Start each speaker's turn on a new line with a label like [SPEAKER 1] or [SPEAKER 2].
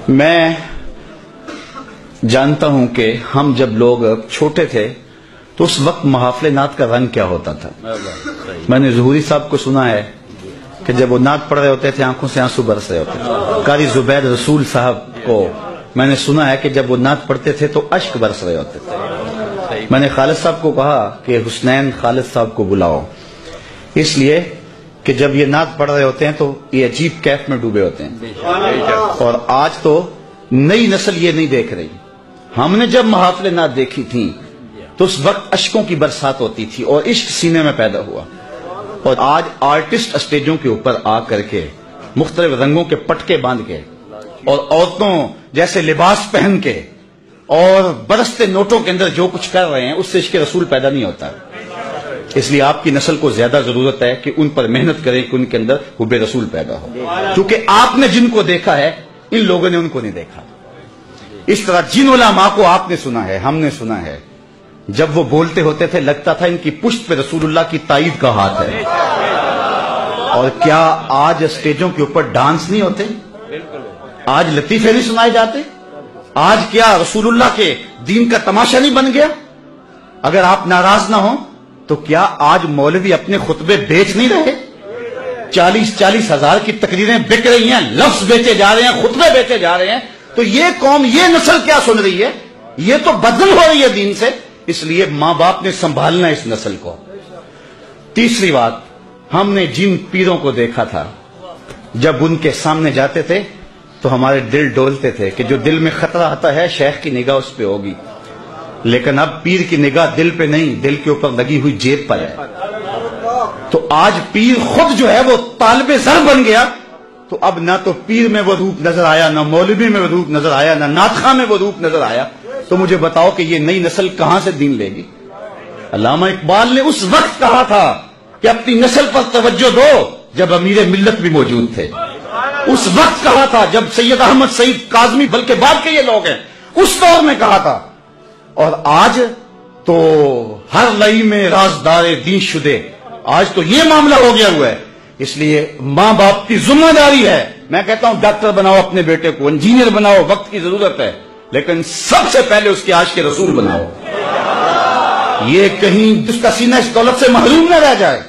[SPEAKER 1] میں جانتا ہوں کہ ہم جب لوگ چھوٹے تھے تو اس وقت محافل نعت کا رنگ کیا ہوتا تھا. میں نے ظہوری صاحب کو سنا ہے کہ جب وہ نعت پڑھ رہے ہوتے تھے آنکھوں سے آنسو برس رہے ہوتے تھے. قاری زبیر رسول صاحب کو میں نے سنا ہے کہ جب وہ نعت پڑھتے تھے تو اشک برس رہے ہوتے تھے. میں نے خالد صاحب کو کہا کہ حسنین خالد صاحب کو بلاؤ، اس لیے کہ جب یہ نعت پڑھ رہے ہوتے ہیں تو یہ عجیب کیف میں ڈوبے ہوتے ہیں. اور آج تو نئی نسل یہ نہیں دیکھ رہی. ہم نے جب محافل نعت دیکھی تھی تو اس وقت اشکوں کی برسات ہوتی تھی اور عشق سینے میں پیدا ہوا. اور آج آرٹسٹ اسٹیجوں کے اوپر آ کر کے مختلف رنگوں کے پٹکے باندھ کے اور عورتوں جیسے لباس پہن کے اور برستے نوٹوں کے اندر جو کچھ کر رہے ہیں، اس سے عشق رسول پیدا نہیں ہوتا. اس لیے آپ کی نسل کو زیادہ ضرورت ہے کہ ان پر محنت کریں کہ ان کے اندر حب رسول پیدا ہو، کیونکہ آپ نے جن کو دیکھا ہے ان لوگوں نے ان کو نہیں دیکھا. اس طرح جن علماء کو آپ نے سنا ہے، ہم نے سنا ہے، جب وہ بولتے ہوتے تھے لگتا تھا ان کی پشت پہ رسول اللہ کی تائید کا ہاتھ ہے. اور کیا آج اسٹیجوں کے اوپر ڈانس نہیں ہوتے؟ آج لطیفے نہیں سنائے جاتے؟ آج کیا رسول اللہ کے دین کا تماشا نہیں بن گیا؟ اگر آپ ناراض نہ ہوں تو کیا آج مولوی اپنے خطبے بیچ نہیں رہے؟ 40 ہزار کی تقریریں بک رہی ہیں، لفظ بیچے جا رہے ہیں، خطبے بیچے جا رہے ہیں. تو یہ قوم، یہ نسل کیا سن رہی ہے؟ یہ تو بدل ہو رہی ہے دین سے. اس لیے ماں باپ نے سنبھالنا اس نسل کو. تیسری بات، ہم نے جن پیروں کو دیکھا تھا جب ان کے سامنے جاتے تھے تو ہمارے دل ڈولتے تھے کہ جو دل میں خطرہ آتا ہے شیخ کی نگاہ اس پہ ہوگی. لیکن اب پیر کی نگاہ دل پہ نہیں، دل کے اوپر لگی ہوئی جیب پر ہے. تو آج پیر خود جو ہے وہ طالب زر بن گیا. تو اب نہ تو پیر میں وہ روپ نظر آیا، نہ مولوی میں وہ روپ نظر آیا، نہ ناطخواں میں وہ روپ نظر آیا. تو مجھے بتاؤ کہ یہ نئی نسل کہاں سے دین لے گی؟ علامہ اقبال نے اس وقت کہا تھا کہ اپنی نسل پر توجہ دو جب امیر ملت بھی موجود تھے. اس وقت کہا تھا جب سید احمد سعید کاظمی، بلکہ بعد کے یہ لوگ ہیں، اس دور میں کہا تھا. اور آج تو ہر لئی میں رازدار دین شدے، آج تو یہ معاملہ ہو گیا ہوا ہے. اس لیے ماں باپ کی ذمہ داری ہے. میں کہتا ہوں ڈاکٹر بناؤ اپنے بیٹے کو، انجینئر بناؤ، وقت کی ضرورت ہے، لیکن سب سے پہلے اس کے عاشق رسول بناؤ. یہ کہیں اس کا سینہ اس دولت سے محروم نہ رہ جائے.